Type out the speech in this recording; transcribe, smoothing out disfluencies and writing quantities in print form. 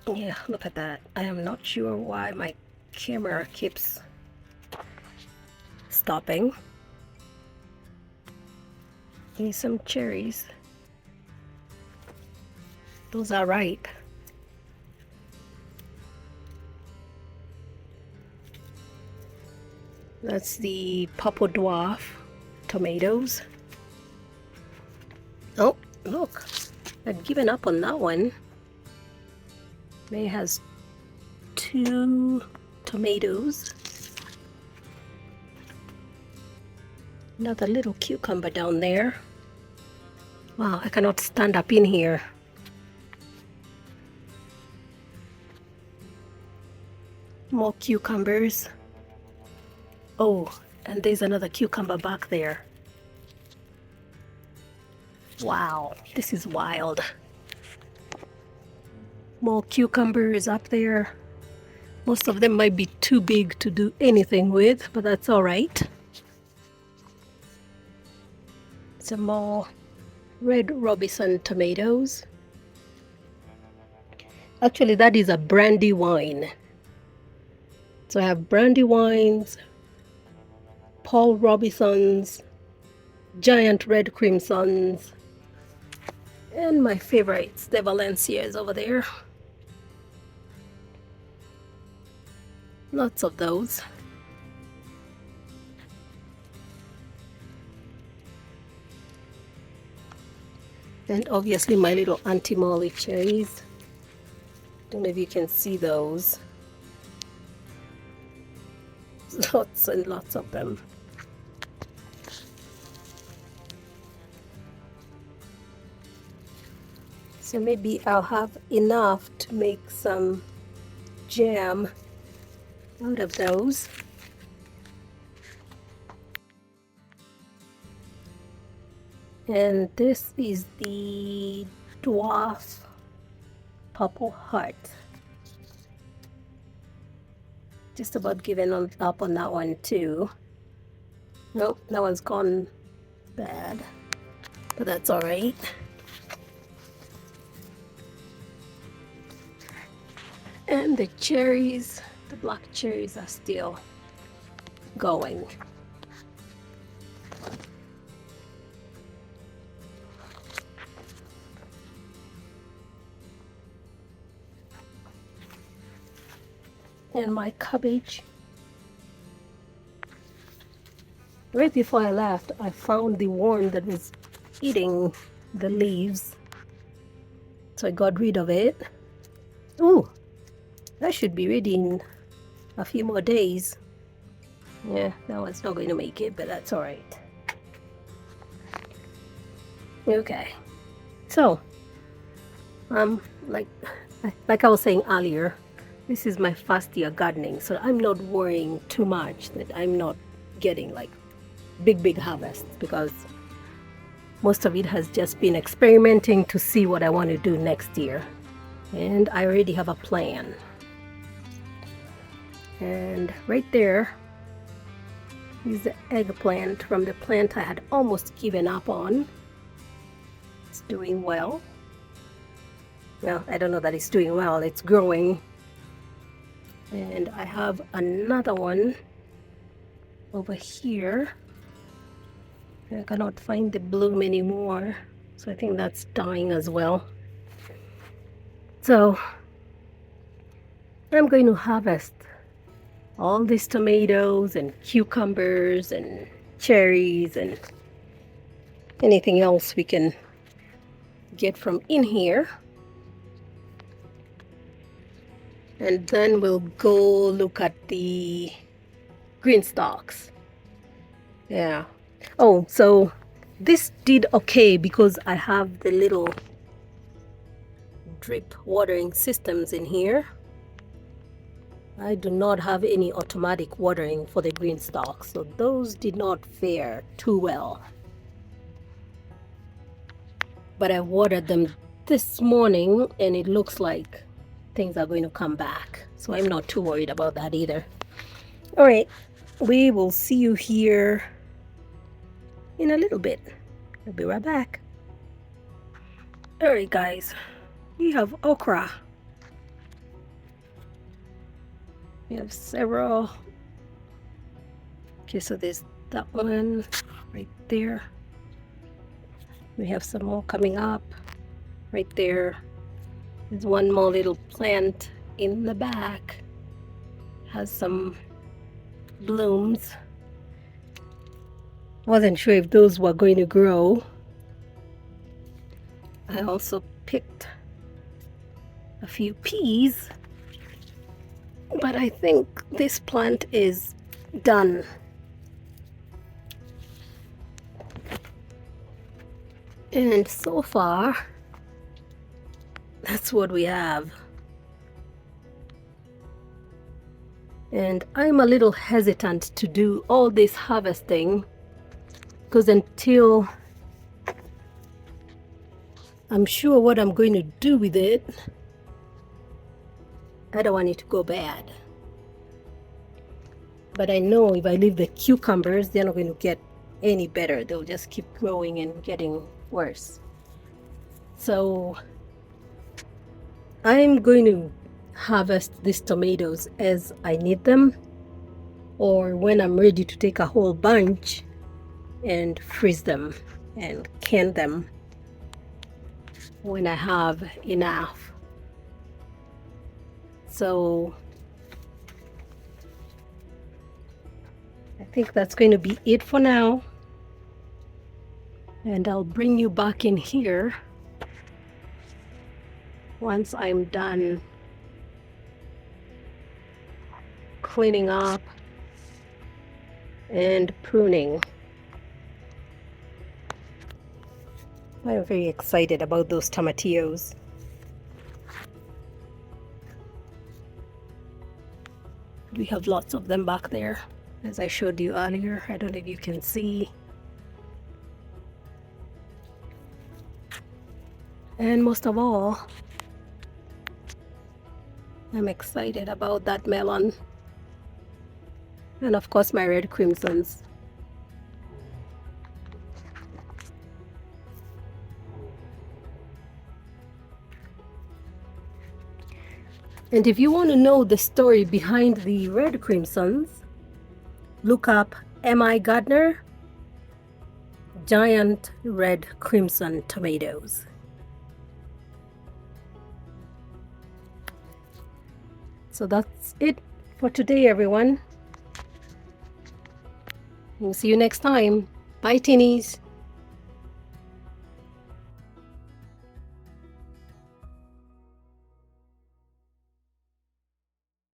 Yeah, look at that. I am not sure why my camera keeps stopping. Here's some cherries. Those are ripe. That's the Purple Dwarf tomatoes. Oh, look. I've given up on that one. It has 2 tomatoes. Another little cucumber down there. Wow, I cannot stand up in here. More cucumbers. Oh, and there's another cucumber back there. Wow, this is wild. More cucumbers up there. Most of them might be too big to do anything with, but that's all right. Some more red Robinson tomatoes. Actually, that is a brandy wine. So I have brandy wines, Paul Robinsons, giant red crimsons, and my favorites, the Valencias over there. Lots of those. And obviously my little Aunty Molly cherries. Don't know if you can see those. Lots and lots of them. So maybe I'll have enough to make some jam out of those. And this is the Dwarf Purple Heart. Just about giving up on that one too. Nope, that one's gone bad, but that's all right. And the cherries, the black cherries are still going. And my cabbage. Right before I left, I found the worm that was eating the leaves. So I got rid of it. Ooh, that should be ready in a few more days. Yeah, that one's not going to make it, but that's all right. Okay, so like I was saying earlier, this is my first year gardening, so I'm not worrying too much that I'm not getting like big harvests, because most of it has just been experimenting to see what I want to do next year, and I already have a plan. And right there is the eggplant from the plant I had almost given up on. It's doing well. Well, I don't know that it's doing well, it's growing. And I have another one over here. I cannot find the bloom anymore, so I think that's dying as well. So I'm going to harvest all these tomatoes and cucumbers and cherries and anything else we can get from in here. And then we'll go look at the green stalks. Yeah. Oh, so this did okay because I have the little drip watering systems in here. I do not have any automatic watering for the green stalks, so those did not fare too well. But I watered them this morning and it looks like things are going to come back, so I'm not too worried about that either. All right, we will see you here in a little bit. I'll be right back. All right, guys, we have okra. We have several. Okay, so there's that one right there. We have some more coming up right there. There's one more little plant in the back. Has some blooms. Wasn't sure if those were going to grow. I also picked a few peas, but I think this plant is done. And so far, that's what we have. And I'm a little hesitant to do all this harvesting because until I'm sure what I'm going to do with it, I don't want it to go bad. But I know if I leave the cucumbers, they're not going to get any better. They'll just keep growing and getting worse. So I'm going to harvest these tomatoes as I need them, or when I'm ready to take a whole bunch and freeze them and can them when I have enough. So I think that's going to be it for now, and I'll bring you back in here once I'm done cleaning up and pruning. I'm very excited about those tomatillos. We have lots of them back there, as I showed you earlier. I don't know if you can see. And most of all, I'm excited about that melon. And of course my red crimsons. And if you want to know the story behind the red crimsons, look up M.I. Gardner giant red crimson tomatoes. So that's it for today, everyone. We'll see you next time. Bye, Tinnies.